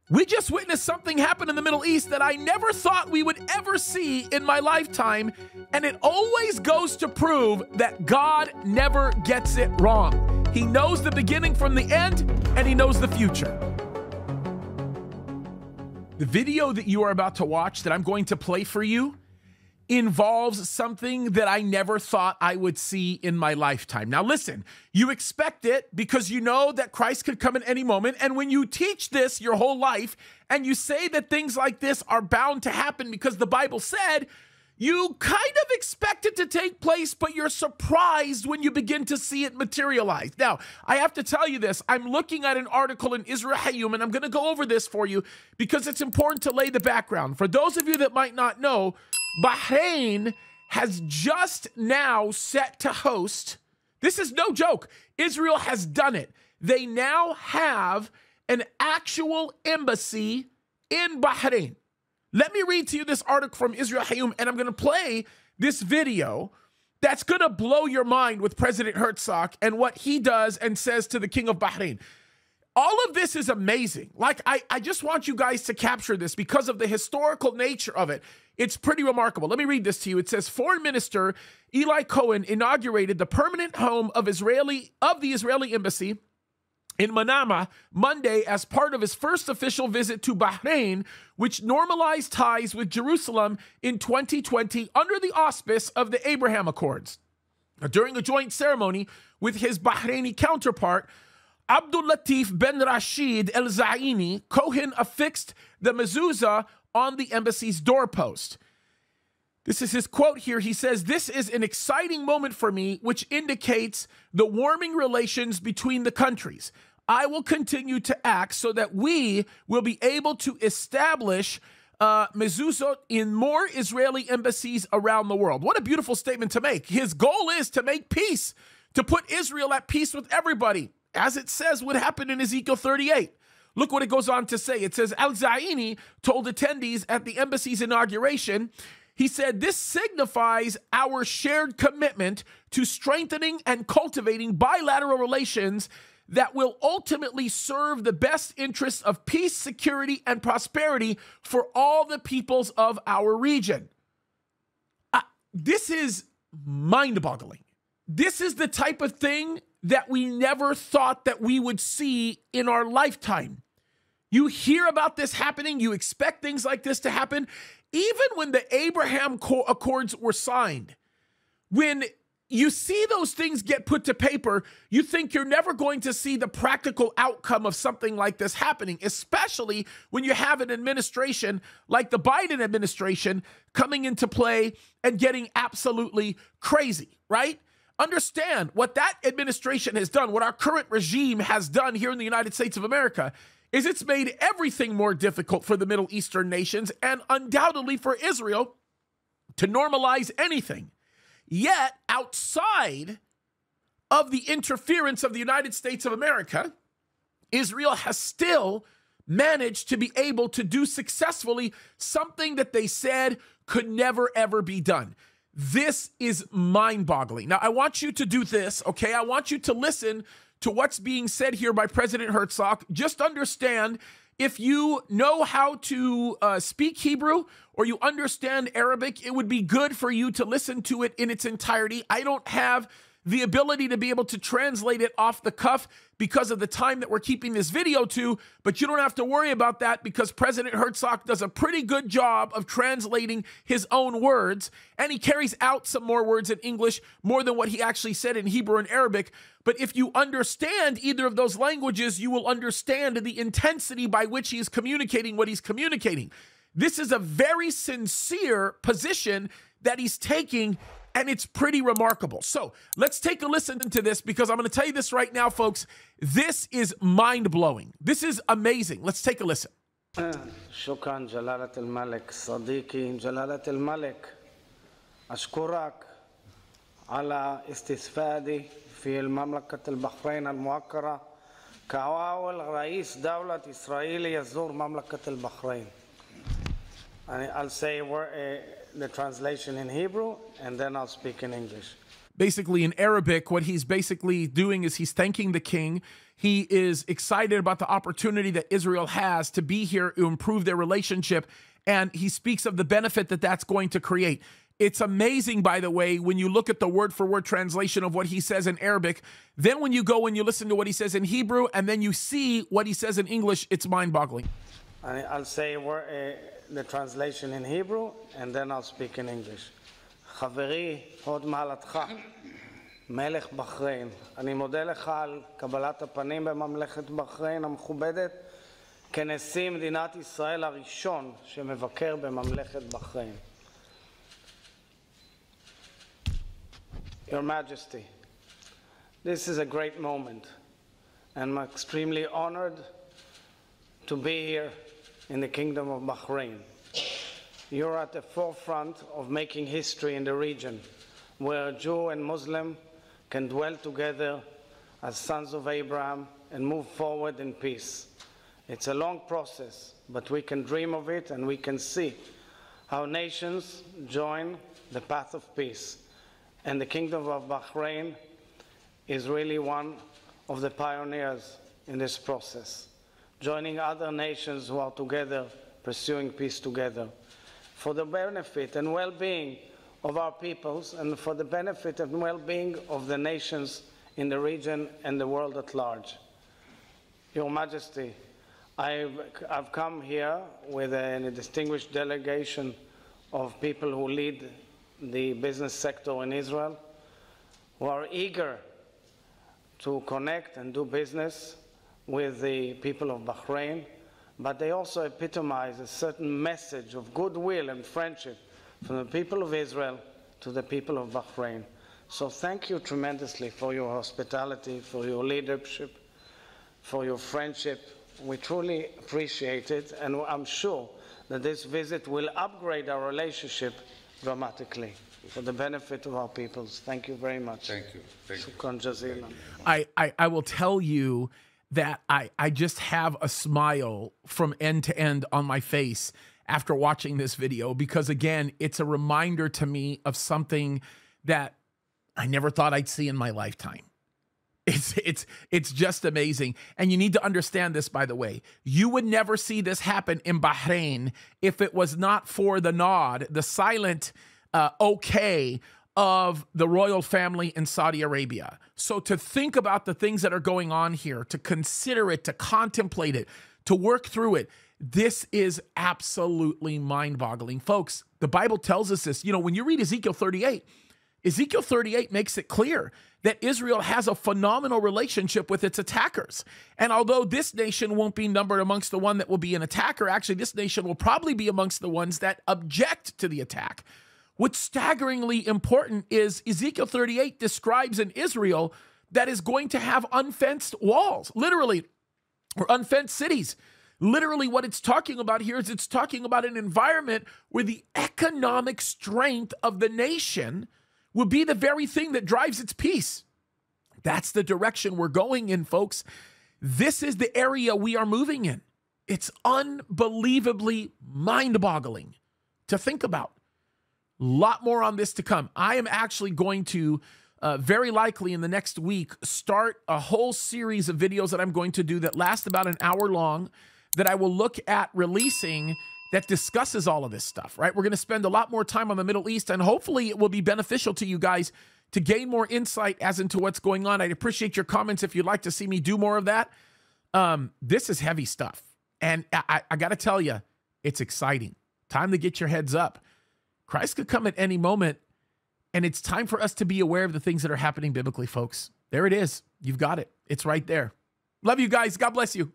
We just witnessed something happen in the Middle East that I never thought we would ever see in my lifetime, and it always goes to prove that God never gets it wrong. He knows the beginning from the end, and He knows the future. The video that you are about to watch that I'm going to play for you involves something that I never thought I would see in my lifetime. Now listen, you expect it because you know that Christ could come at any moment, and when you teach this your whole life and you say that things like this are bound to happen because the Bible said, you kind of expect it to take place, but you're surprised when you begin to see it materialize. Now, I have to tell you this. I'm looking at an article in Israel Hayom, and I'm going to go over this for you because it's important to lay the background. For those of you that might not know, Bahrain has just now set to host, this is no joke, Israel has done it. They now have an actual embassy in Bahrain. Let me read to you this article from Israel Hayom, and I'm going to play this video that's going to blow your mind with President Herzog and what he does and says to the King of Bahrain. All of this is amazing. Like, I just want you guys to capture this because of the historical nature of it. It's pretty remarkable. Let me read this to you. It says, Foreign Minister Eli Cohen inaugurated the permanent home of the Israeli embassy in Manama Monday as part of his first official visit to Bahrain, which normalized ties with Jerusalem in 2020 under the auspice of the Abraham Accords. During a joint ceremony with his Bahraini counterpart, Abdul Latif Ben Rashid El Zaini, Cohen affixed the mezuzah on the embassy's doorpost. This is his quote here. He says, "This is an exciting moment for me, which indicates the warming relations between the countries. I will continue to act so that we will be able to establish mezuzot in more Israeli embassies around the world." What a beautiful statement to make. His goal is to make peace, to put Israel at peace with everybody, as it says would happen in Ezekiel 38. Look what it goes on to say. It says, Al-Zaini told attendees at the embassy's inauguration, he said, "This signifies our shared commitment to strengthening and cultivating bilateral relations that will ultimately serve the best interests of peace, security, and prosperity for all the peoples of our region." This is mind-boggling. This is the type of thing that we never thought that we would see in our lifetime. You hear about this happening, you expect things like this to happen. Even when the Abraham Accords were signed, when you see those things get put to paper, you think you're never going to see the practical outcome of something like this happening, especially when you have an administration like the Biden administration coming into play and getting absolutely crazy, right? Understand what that administration has done, what our current regime has done here in the United States of America, is it's made everything more difficult for the Middle Eastern nations and undoubtedly for Israel to normalize anything. Yet, outside of the interference of the United States of America, Israel has still managed to be able to do successfully something that they said could never, ever be done. This is mind-boggling. Now, I want you to do this, okay? I want you to listen to what's being said here by President Herzog. Just understand, if you know how to speak Hebrew or you understand Arabic, it would be good for you to listen to it in its entirety. I don't have the ability to be able to translate it off the cuff because of the time that we're keeping this video to, but you don't have to worry about that because President Herzog does a pretty good job of translating his own words, and he carries out some more words in English, more than what he actually said in Hebrew and Arabic. But if you understand either of those languages, you will understand the intensity by which he is communicating what he's communicating. This is a very sincere position that he's taking, and it's pretty remarkable. So let's take a listen to this because I'm going to tell you this right now, folks. This is mind-blowing. This is amazing. Let's take a listen. شكرا جلالة الملك صديقي جلالة الملك أشكرك على استفادة في المملكة البحرين الموقرة كأول رئيس دولة إسرائيل يزور مملكة البحرين. I'll say the translation in Hebrew and then I'll speak in English. basically in Arabic, what he's basically doing is he's thanking the king. He is excited about the opportunity that Israel has to be here to improve their relationship. And he speaks of the benefit that that's going to create. It's amazing, by the way, when you look at the word-for-word translation of what he says in Arabic, then when you go and you listen to what he says in Hebrew, and then you see what he says in English, it's mind-boggling. I'll say the translation in Hebrew, and then I'll speak in English. חברי, הוד מעלתך, מלך בחריין, אני מודה לך על קבלת הפנים בממלכת בחריין המכובדת, כנשיא מדינת ישראל הראשון שמבקר בממלכת בחריין. Your Majesty, this is a great moment, and I'm extremely honored to be here in the Kingdom of Bahrain. You're at the forefront of making history in the region, where Jew and Muslim can dwell together as sons of Abraham and move forward in peace. It's a long process, but we can dream of it, and we can see how nations join the path of peace. And the Kingdom of Bahrain is really one of the pioneers in this process, joining other nations who are together, pursuing peace together, for the benefit and well-being of our peoples, and for the benefit and well-being of the nations in the region and the world at large. Your Majesty, I've come here with a distinguished delegation of people who lead the business sector in Israel, who are eager to connect and do business with the people of Bahrain, but they also epitomize a certain message of goodwill and friendship from the people of Israel to the people of Bahrain. So thank you tremendously for your hospitality, for your leadership, for your friendship. We truly appreciate it, and I'm sure that this visit will upgrade our relationship dramatically for the benefit of our peoples. Thank you very much. Thank you. Thank you. Shukran jazilan. I will tell you that I just have a smile from end to end on my face after watching this video, because again, it's a reminder to me of something that I never thought I'd see in my lifetime. It's just amazing. And you need to understand this, by the way. You would never see this happen in Bahrain if it was not for the nod, the silent okay of the royal family in Saudi Arabia. So to think about the things that are going on here, to consider it, to contemplate it, to work through it, this is absolutely mind-boggling. Folks, the Bible tells us this. You know, when you read Ezekiel 38 makes it clear that Israel has a phenomenal relationship with its attackers. And although this nation won't be numbered amongst the one that will be an attacker, actually this nation will probably be amongst the ones that object to the attack. What's staggeringly important is Ezekiel 38 describes an Israel that is going to have unfenced walls, literally, or unfenced cities. Literally what it's talking about here is it's talking about an environment where the economic strength of the nation will be the very thing that drives its peace. That's the direction we're going in, folks. This is the area we are moving in. It's unbelievably mind-boggling to think about. A lot more on this to come. I am actually going to, very likely in the next week, start a whole series of videos that I'm going to do that last about an hour long, that I will look at releasing, that discusses all of this stuff, right? We're going to spend a lot more time on the Middle East, and hopefully it will be beneficial to you guys to gain more insight as into what's going on. I'd appreciate your comments if you'd like to see me do more of that. This is heavy stuff. And I got to tell you, it's exciting. Time to get your heads up. Christ could come at any moment, and it's time for us to be aware of the things that are happening biblically, folks. There it is. You've got it. It's right there. Love you guys. God bless you.